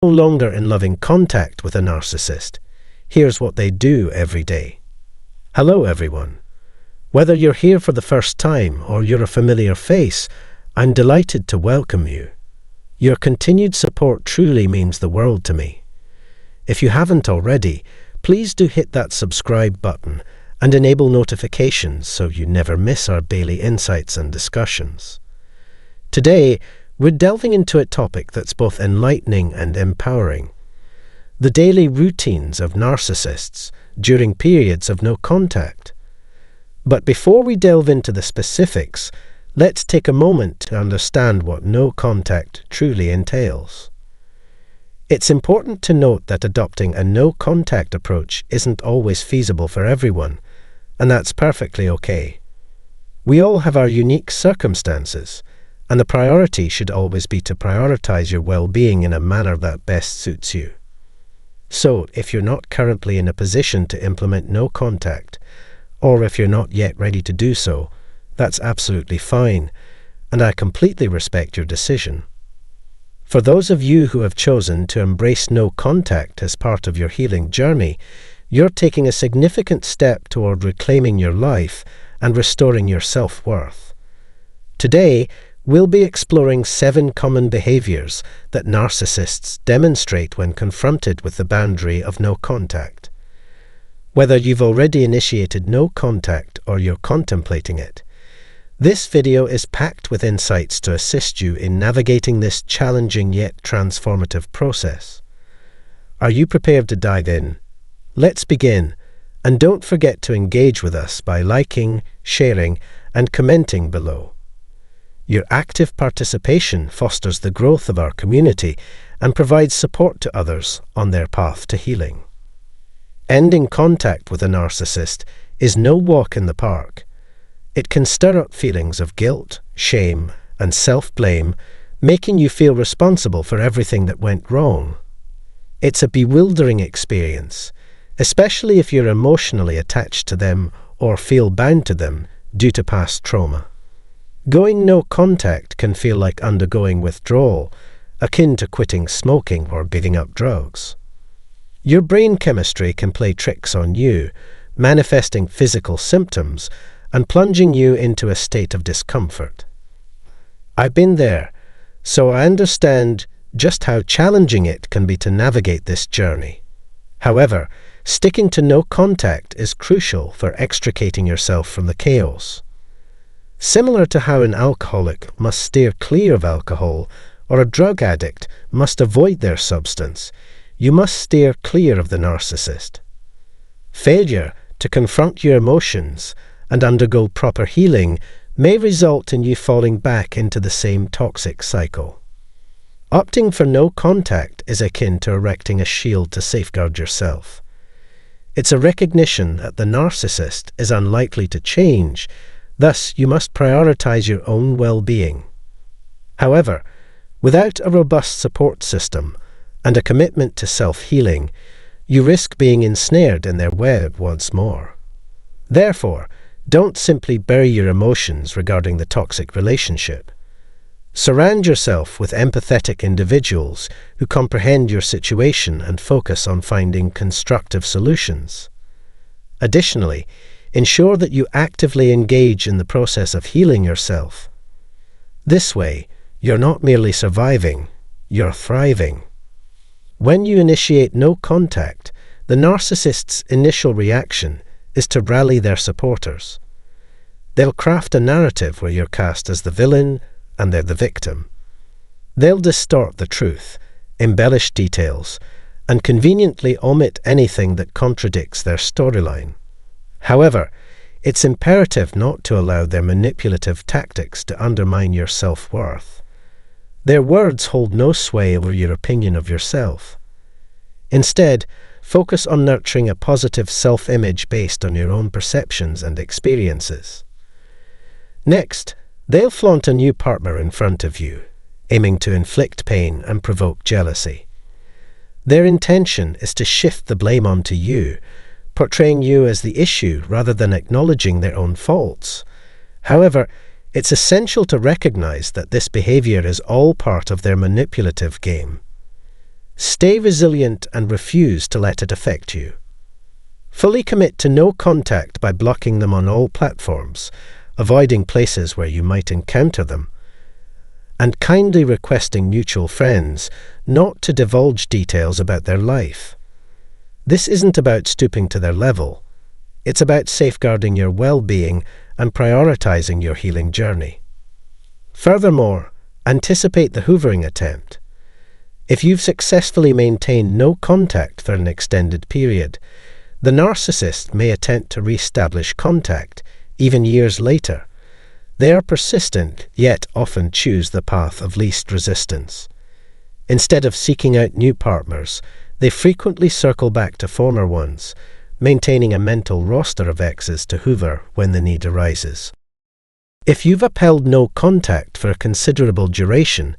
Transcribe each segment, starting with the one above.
no longer in loving contact with a narcissist, here's what they do every day. Hello everyone. Whether you're here for the first time or you're a familiar face, I'm delighted to welcome you. Your continued support truly means the world to me. If you haven't already, please do hit that subscribe button and enable notifications so you never miss our daily insights and discussions. Today, we're delving into a topic that's both enlightening and empowering: the daily routines of narcissists during periods of no contact. But before we delve into the specifics, let's take a moment to understand what no contact truly entails. It's important to note that adopting a no contact approach isn't always feasible for everyone, and that's perfectly okay. We all have our unique circumstances, and the priority should always be to prioritize your well-being in a manner that best suits you. So, if you're not currently in a position to implement no contact, or if you're not yet ready to do so, that's absolutely fine, and I completely respect your decision. For those of you who have chosen to embrace no contact as part of your healing journey, you're taking a significant step toward reclaiming your life and restoring your self-worth. Today, we'll be exploring 7 common behaviors that narcissists demonstrate when confronted with the boundary of no contact. Whether you've already initiated no contact or you're contemplating it, this video is packed with insights to assist you in navigating this challenging yet transformative process. Are you prepared to dive in? Let's begin, and don't forget to engage with us by liking, sharing, and commenting below. Your active participation fosters the growth of our community and provides support to others on their path to healing. Ending contact with a narcissist is no walk in the park. It can stir up feelings of guilt, shame, and self-blame, making you feel responsible for everything that went wrong. It's a bewildering experience, especially if you're emotionally attached to them or feel bound to them due to past trauma. Going no contact can feel like undergoing withdrawal, akin to quitting smoking or giving up drugs. Your brain chemistry can play tricks on you, manifesting physical symptoms and plunging you into a state of discomfort. I've been there, so I understand just how challenging it can be to navigate this journey. However, sticking to no contact is crucial for extricating yourself from the chaos. Similar to how an alcoholic must steer clear of alcohol or a drug addict must avoid their substance, you must steer clear of the narcissist. Failure to confront your emotions and undergo proper healing may result in you falling back into the same toxic cycle. Opting for no contact is akin to erecting a shield to safeguard yourself. It's a recognition that the narcissist is unlikely to change. Thus, you must prioritize your own well-being. However, without a robust support system and a commitment to self-healing, you risk being ensnared in their web once more. Therefore, don't simply bury your emotions regarding the toxic relationship. Surround yourself with empathetic individuals who comprehend your situation and focus on finding constructive solutions. Additionally, ensure that you actively engage in the process of healing yourself. This way, you're not merely surviving, you're thriving. When you initiate no contact, the narcissist's initial reaction is to rally their supporters. They'll craft a narrative where you're cast as the villain and they're the victim. They'll distort the truth, embellish details, and conveniently omit anything that contradicts their storyline. However, it's imperative not to allow their manipulative tactics to undermine your self-worth. Their words hold no sway over your opinion of yourself. Instead, focus on nurturing a positive self-image based on your own perceptions and experiences. Next, they'll flaunt a new partner in front of you, aiming to inflict pain and provoke jealousy. Their intention is to shift the blame onto you, portraying you as the issue rather than acknowledging their own faults. However, it's essential to recognize that this behavior is all part of their manipulative game. Stay resilient and refuse to let it affect you. Fully commit to no contact by blocking them on all platforms, avoiding places where you might encounter them, and kindly requesting mutual friends not to divulge details about their life. This isn't about stooping to their level. It's about safeguarding your well-being and prioritizing your healing journey. Furthermore, anticipate the hoovering attempt. If you've successfully maintained no contact for an extended period, the narcissist may attempt to re-establish contact, even years later. They are persistent, yet often choose the path of least resistance. Instead of seeking out new partners, they frequently circle back to former ones, maintaining a mental roster of exes to hoover when the need arises. If you've upheld no contact for a considerable duration,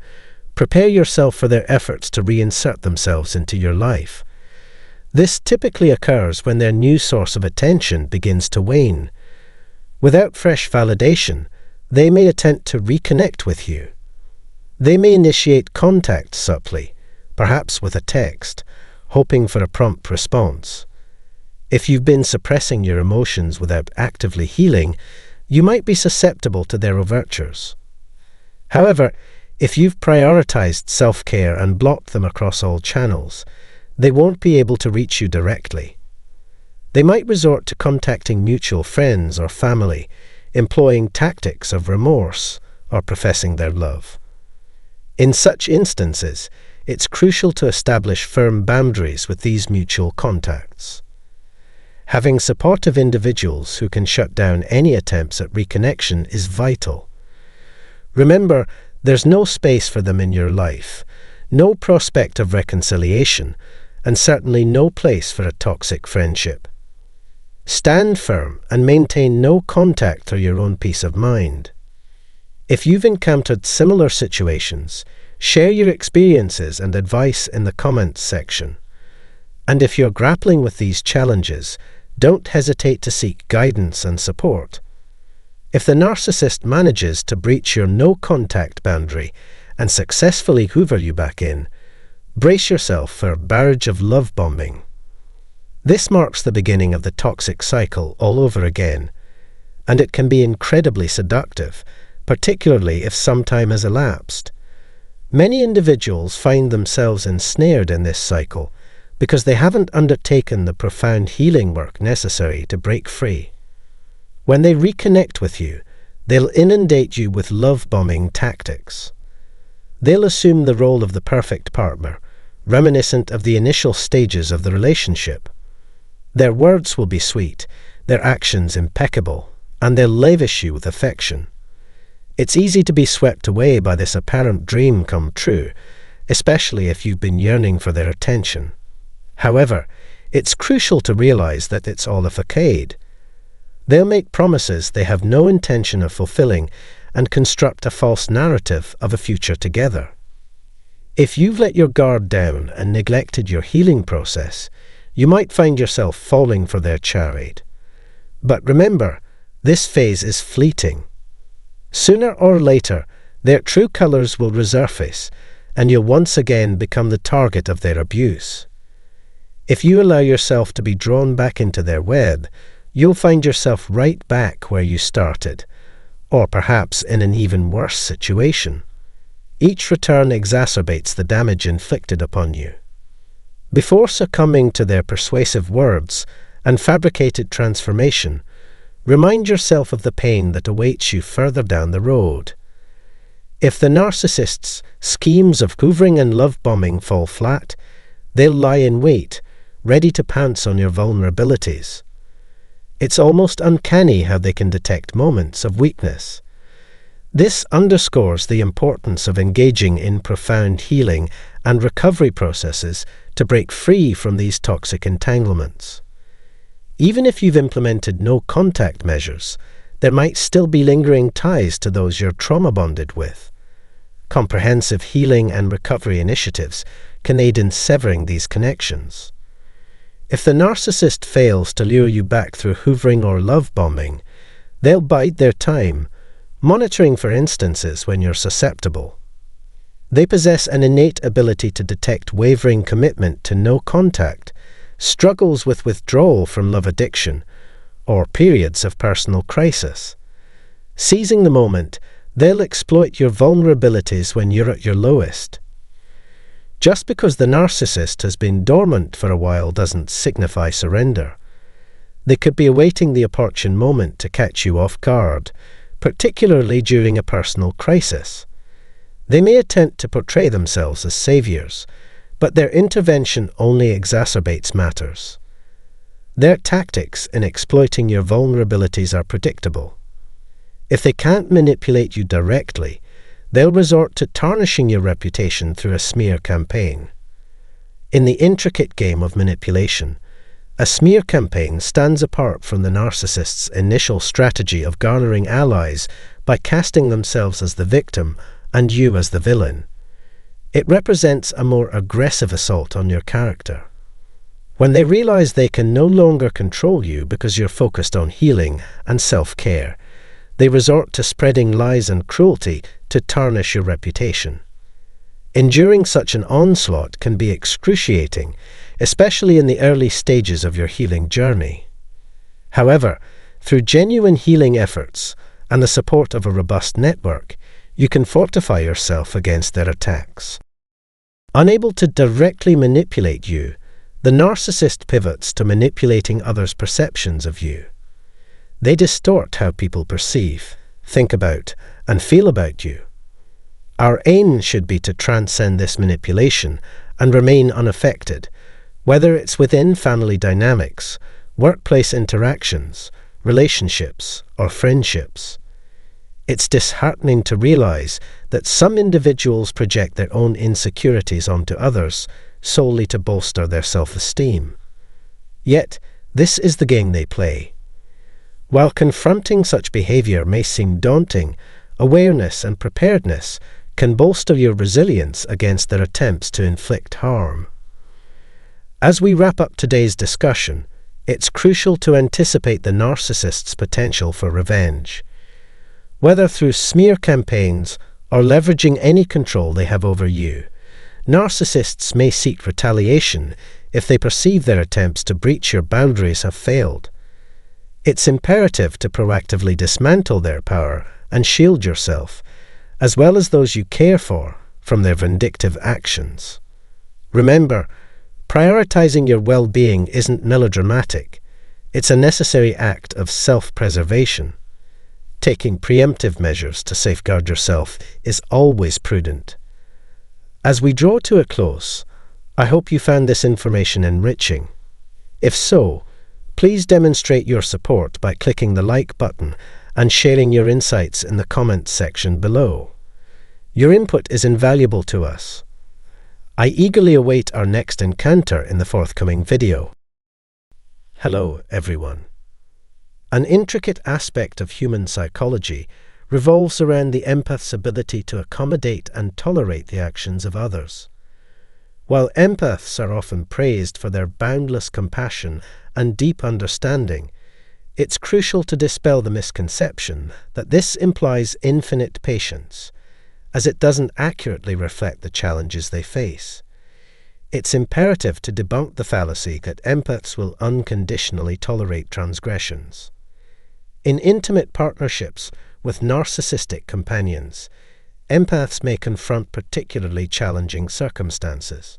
prepare yourself for their efforts to reinsert themselves into your life. This typically occurs when their new source of attention begins to wane. Without fresh validation, they may attempt to reconnect with you. They may initiate contact subtly, perhaps with a text, hoping for a prompt response. If you've been suppressing your emotions without actively healing, you might be susceptible to their overtures. However, if you've prioritized self-care and blocked them across all channels, they won't be able to reach you directly. They might resort to contacting mutual friends or family, employing tactics of remorse or professing their love. In such instances, it's crucial to establish firm boundaries with these mutual contacts. Having supportive individuals who can shut down any attempts at reconnection is vital. Remember, there's no space for them in your life, no prospect of reconciliation, and certainly no place for a toxic friendship. Stand firm and maintain no contact for your own peace of mind. If you've encountered similar situations, share your experiences and advice in the comments section. And if you're grappling with these challenges, don't hesitate to seek guidance and support. If the narcissist manages to breach your no-contact boundary and successfully hoover you back in, brace yourself for a barrage of love bombing. This marks the beginning of the toxic cycle all over again, and it can be incredibly seductive, particularly if some time has elapsed. Many individuals find themselves ensnared in this cycle because they haven't undertaken the profound healing work necessary to break free. When they reconnect with you, they'll inundate you with love-bombing tactics. They'll assume the role of the perfect partner, reminiscent of the initial stages of the relationship. Their words will be sweet, their actions impeccable, and they'll lavish you with affection. It's easy to be swept away by this apparent dream come true, especially if you've been yearning for their attention. However, it's crucial to realize that it's all a facade. They'll make promises they have no intention of fulfilling and construct a false narrative of a future together. If you've let your guard down and neglected your healing process, you might find yourself falling for their charade. But remember, this phase is fleeting. Sooner or later, their true colors will resurface, and you'll once again become the target of their abuse. If you allow yourself to be drawn back into their web, you'll find yourself right back where you started, or perhaps in an even worse situation. Each return exacerbates the damage inflicted upon you. Before succumbing to their persuasive words and fabricated transformation, remind yourself of the pain that awaits you further down the road. If the narcissist's schemes of hoovering and love-bombing fall flat, they'll lie in wait, ready to pounce on your vulnerabilities. It's almost uncanny how they can detect moments of weakness. This underscores the importance of engaging in profound healing and recovery processes to break free from these toxic entanglements. Even if you've implemented no contact measures, there might still be lingering ties to those you're trauma bonded with. Comprehensive healing and recovery initiatives can aid in severing these connections. If the narcissist fails to lure you back through hoovering or love bombing, they'll bide their time, monitoring for instances when you're susceptible. They possess an innate ability to detect wavering commitment to no contact, struggles with withdrawal from love addiction, or periods of personal crisis. Seizing the moment, they'll exploit your vulnerabilities when you're at your lowest. Just because the narcissist has been dormant for a while doesn't signify surrender. They could be awaiting the opportune moment to catch you off guard, particularly during a personal crisis. They may attempt to portray themselves as saviors, but their intervention only exacerbates matters. Their tactics in exploiting your vulnerabilities are predictable. If they can't manipulate you directly, they'll resort to tarnishing your reputation through a smear campaign. In the intricate game of manipulation, a smear campaign stands apart from the narcissist's initial strategy of garnering allies by casting themselves as the victim and you as the villain. It represents a more aggressive assault on your character. When they realize they can no longer control you because you're focused on healing and self-care, they resort to spreading lies and cruelty to tarnish your reputation. Enduring such an onslaught can be excruciating, especially in the early stages of your healing journey. However, through genuine healing efforts and the support of a robust network, you can fortify yourself against their attacks. Unable to directly manipulate you, the narcissist pivots to manipulating others' perceptions of you. They distort how people perceive, think about, and feel about you. Our aim should be to transcend this manipulation and remain unaffected, whether it's within family dynamics, workplace interactions, relationships, or friendships. It's disheartening to realize that some individuals project their own insecurities onto others solely to bolster their self-esteem. Yet, this is the game they play. While confronting such behavior may seem daunting, awareness and preparedness can bolster your resilience against their attempts to inflict harm. As we wrap up today's discussion, it's crucial to anticipate the narcissist's potential for revenge. Whether through smear campaigns or leveraging any control they have over you, narcissists may seek retaliation if they perceive their attempts to breach your boundaries have failed. It's imperative to proactively dismantle their power and shield yourself, as well as those you care for, from their vindictive actions. Remember, prioritizing your well-being isn't melodramatic. It's a necessary act of self-preservation. Taking preemptive measures to safeguard yourself is always prudent. As we draw to a close, I hope you found this information enriching. If so, please demonstrate your support by clicking the like button and sharing your insights in the comments section below. Your input is invaluable to us. I eagerly await our next encounter in the forthcoming video. Hello, everyone. An intricate aspect of human psychology revolves around the empath's ability to accommodate and tolerate the actions of others. While empaths are often praised for their boundless compassion and deep understanding, it's crucial to dispel the misconception that this implies infinite patience, as it doesn't accurately reflect the challenges they face. It's imperative to debunk the fallacy that empaths will unconditionally tolerate transgressions. In intimate partnerships with narcissistic companions, empaths may confront particularly challenging circumstances.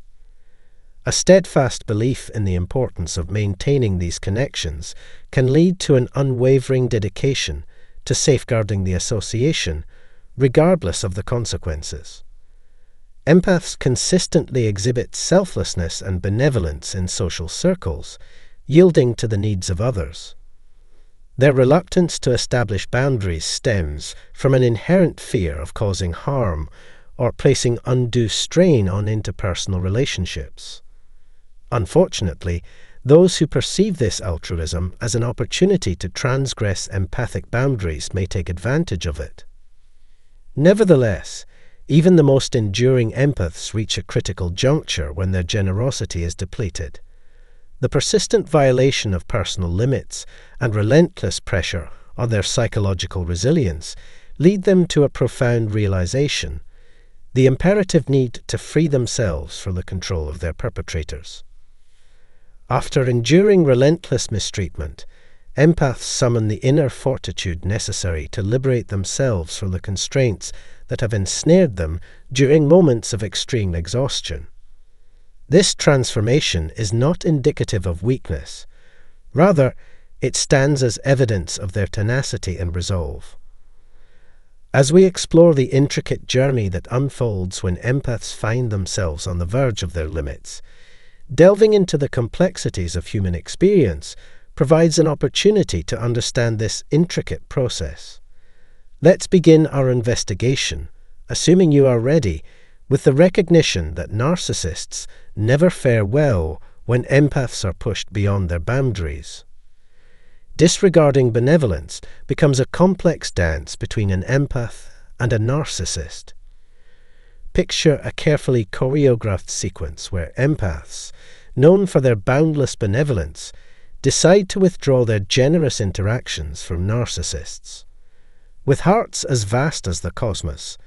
A steadfast belief in the importance of maintaining these connections can lead to an unwavering dedication to safeguarding the association, regardless of the consequences. Empaths consistently exhibit selflessness and benevolence in social circles, yielding to the needs of others. Their reluctance to establish boundaries stems from an inherent fear of causing harm or placing undue strain on interpersonal relationships. Unfortunately, those who perceive this altruism as an opportunity to transgress empathic boundaries may take advantage of it. Nevertheless, even the most enduring empaths reach a critical juncture when their generosity is depleted. The persistent violation of personal limits and relentless pressure on their psychological resilience lead them to a profound realization. the imperative need to free themselves from the control of their perpetrators. After enduring relentless mistreatment, empaths summon the inner fortitude necessary to liberate themselves from the constraints that have ensnared them during moments of extreme exhaustion. This transformation is not indicative of weakness. Rather, it stands as evidence of their tenacity and resolve. As we explore the intricate journey that unfolds when empaths find themselves on the verge of their limits, delving into the complexities of human experience provides an opportunity to understand this intricate process. Let's begin our investigation, assuming you are ready, with the recognition that narcissists never fare well when empaths are pushed beyond their boundaries. Disregarding benevolence becomes a complex dance between an empath and a narcissist. Picture a carefully choreographed sequence where empaths, known for their boundless benevolence, decide to withdraw their generous interactions from narcissists. With hearts as vast as the cosmos,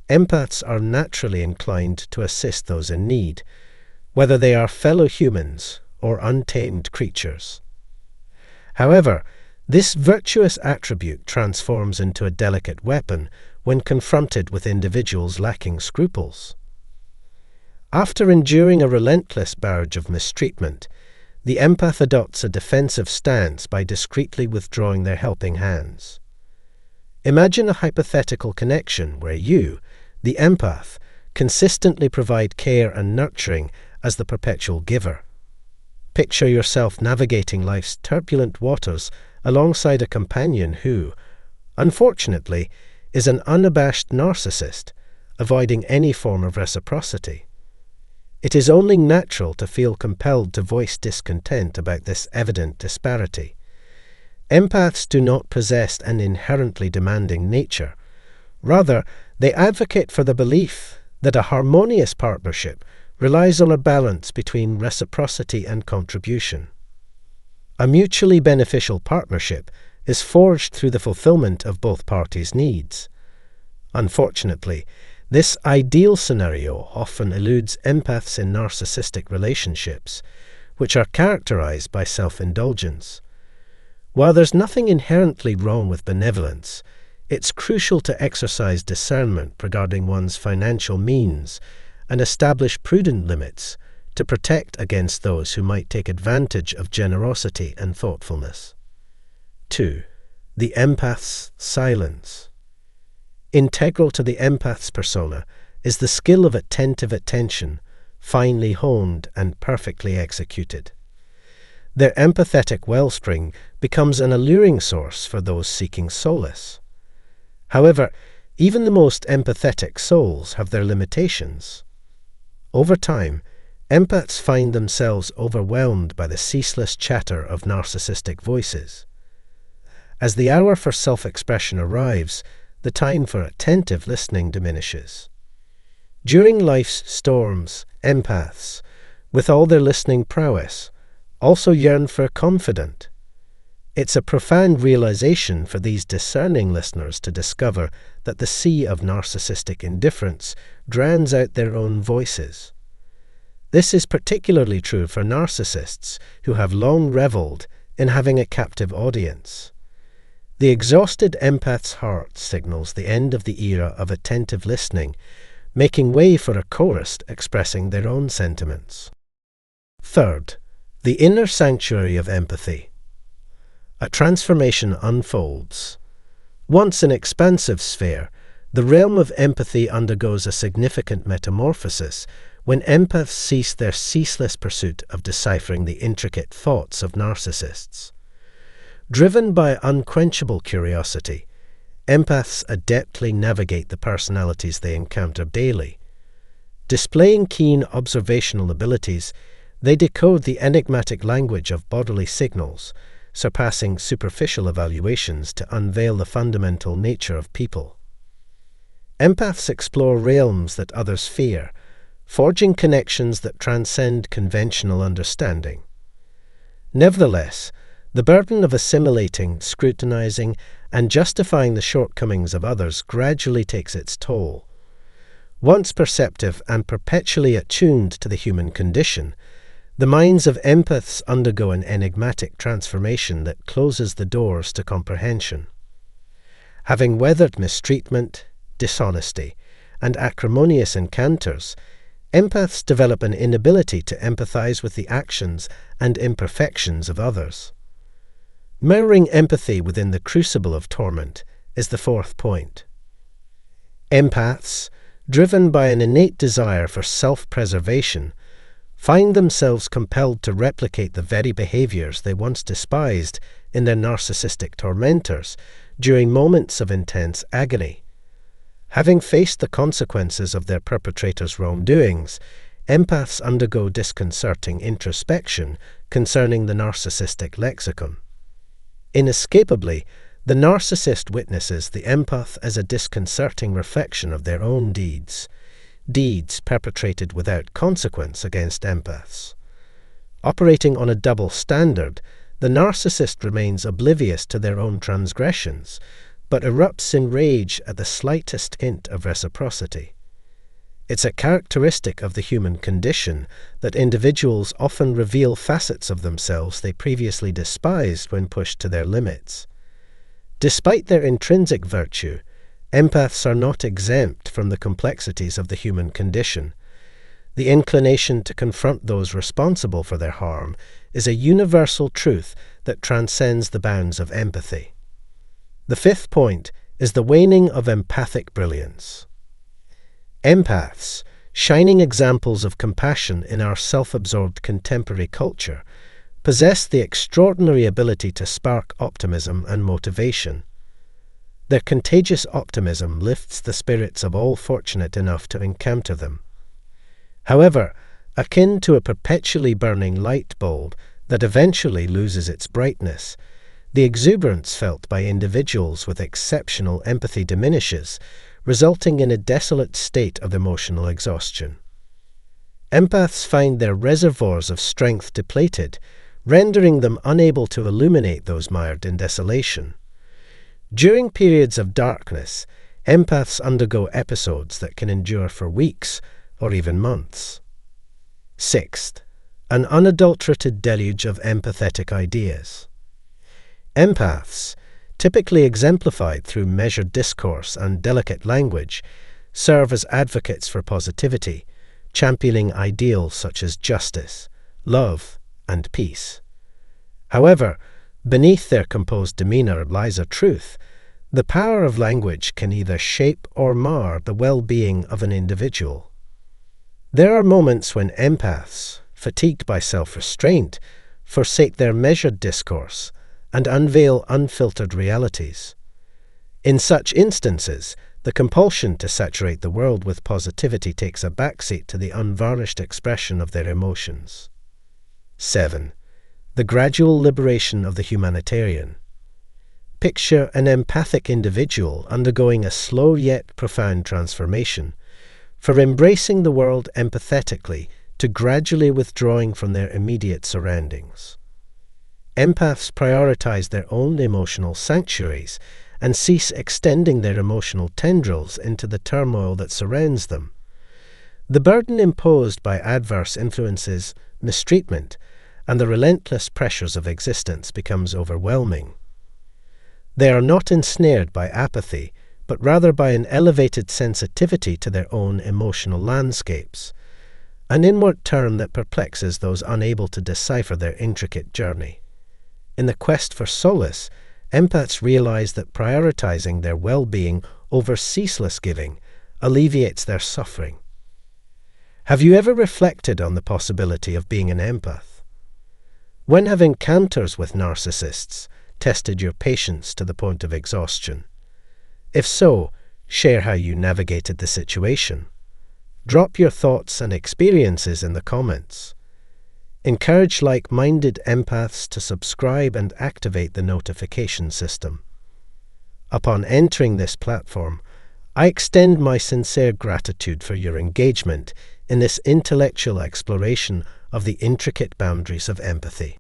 empaths are naturally inclined to assist those in need, whether they are fellow humans or untamed creatures. However, this virtuous attribute transforms into a delicate weapon when confronted with individuals lacking scruples. After enduring a relentless barrage of mistreatment, the empath adopts a defensive stance by discreetly withdrawing their helping hands. Imagine a hypothetical connection where you, the empath, consistently provide care and nurturing as the perpetual giver. Picture yourself navigating life's turbulent waters alongside a companion who, unfortunately, is an unabashed narcissist, avoiding any form of reciprocity. It is only natural to feel compelled to voice discontent about this evident disparity. Empaths do not possess an inherently demanding nature. Rather, they advocate for the belief that a harmonious partnership relies on a balance between reciprocity and contribution. A mutually beneficial partnership is forged through the fulfillment of both parties' needs. Unfortunately, this ideal scenario often eludes empaths in narcissistic relationships, which are characterized by self-indulgence. While there's nothing inherently wrong with benevolence, it's crucial to exercise discernment regarding one's financial means and establish prudent limits to protect against those who might take advantage of generosity and thoughtfulness. 2. The empath's silence. Integral to the empath's persona is the skill of attentive attention, finely honed and perfectly executed. Their empathetic wellspring becomes an alluring source for those seeking solace. However, even the most empathetic souls have their limitations. Over time, empaths find themselves overwhelmed by the ceaseless chatter of narcissistic voices. As the hour for self-expression arrives, the time for attentive listening diminishes. During life's storms, empaths, with all their listening prowess, also yearn for a confidant. It's a profound realization for these discerning listeners to discover that the sea of narcissistic indifference drowns out their own voices. This is particularly true for narcissists who have long reveled in having a captive audience. The exhausted empath's heart signals the end of the era of attentive listening, making way for a chorus expressing their own sentiments. 3rd, the inner sanctuary of empathy. A transformation unfolds. Once an expansive sphere, the realm of empathy undergoes a significant metamorphosis when empaths cease their ceaseless pursuit of deciphering the intricate thoughts of narcissists. Driven by unquenchable curiosity, empaths adeptly navigate the personalities they encounter daily. Displaying keen observational abilities, they decode the enigmatic language of bodily signals, surpassing superficial evaluations to unveil the fundamental nature of people. Empaths explore realms that others fear, forging connections that transcend conventional understanding. Nevertheless, the burden of assimilating, scrutinizing, and justifying the shortcomings of others gradually takes its toll. Once perceptive and perpetually attuned to the human condition, the minds of empaths undergo an enigmatic transformation that closes the doors to comprehension. Having weathered mistreatment, dishonesty, and acrimonious encounters, empaths develop an inability to empathize with the actions and imperfections of others. Mirroring empathy within the crucible of torment is the fourth point. Empaths, driven by an innate desire for self-preservation, find themselves compelled to replicate the very behaviors they once despised in their narcissistic tormentors during moments of intense agony. Having faced the consequences of their perpetrators' wrongdoings, empaths undergo disconcerting introspection concerning the narcissistic lexicon. Inescapably, the narcissist witnesses the empath as a disconcerting reflection of their own deeds perpetrated without consequence against empaths. Operating on a double standard, the narcissist remains oblivious to their own transgressions, but erupts in rage at the slightest hint of reciprocity. It's a characteristic of the human condition that individuals often reveal facets of themselves they previously despised when pushed to their limits. Despite their intrinsic virtue, empaths are not exempt from the complexities of the human condition. The inclination to confront those responsible for their harm is a universal truth that transcends the bounds of empathy. The fifth point is the waning of empathic brilliance. Empaths, shining examples of compassion in our self-absorbed contemporary culture, possess the extraordinary ability to spark optimism and motivation. Their contagious optimism lifts the spirits of all fortunate enough to encounter them. However, akin to a perpetually burning light bulb that eventually loses its brightness, the exuberance felt by individuals with exceptional empathy diminishes, resulting in a desolate state of emotional exhaustion. Empaths find their reservoirs of strength depleted, rendering them unable to illuminate those mired in desolation. During periods of darkness, empaths undergo episodes that can endure for weeks or even months. Sixth, an unadulterated deluge of empathetic ideas. Empaths, typically exemplified through measured discourse and delicate language, serve as advocates for positivity, championing ideals such as justice, love, and peace. However, beneath their composed demeanor lies a truth. The power of language can either shape or mar the well-being of an individual. There are moments when empaths, fatigued by self-restraint, forsake their measured discourse and unveil unfiltered realities. In such instances, the compulsion to saturate the world with positivity takes a backseat to the unvarnished expression of their emotions. 7. The gradual liberation of the humanitarian. Picture an empathic individual undergoing a slow yet profound transformation, from embracing the world empathetically to gradually withdrawing from their immediate surroundings. Empaths prioritize their own emotional sanctuaries and cease extending their emotional tendrils into the turmoil that surrounds them. The burden imposed by adverse influences, mistreatment, and the relentless pressures of existence becomes overwhelming. They are not ensnared by apathy, but rather by an elevated sensitivity to their own emotional landscapes, an inward term that perplexes those unable to decipher their intricate journey. In the quest for solace, empaths realize that prioritizing their well-being over ceaseless giving alleviates their suffering. Have you ever reflected on the possibility of being an empath? When have encounters with narcissists tested your patience to the point of exhaustion? If so, share how you navigated the situation. Drop your thoughts and experiences in the comments. Encourage like-minded empaths to subscribe and activate the notification system. Upon entering this platform, I extend my sincere gratitude for your engagement in this intellectual exploration of the intricate boundaries of empathy.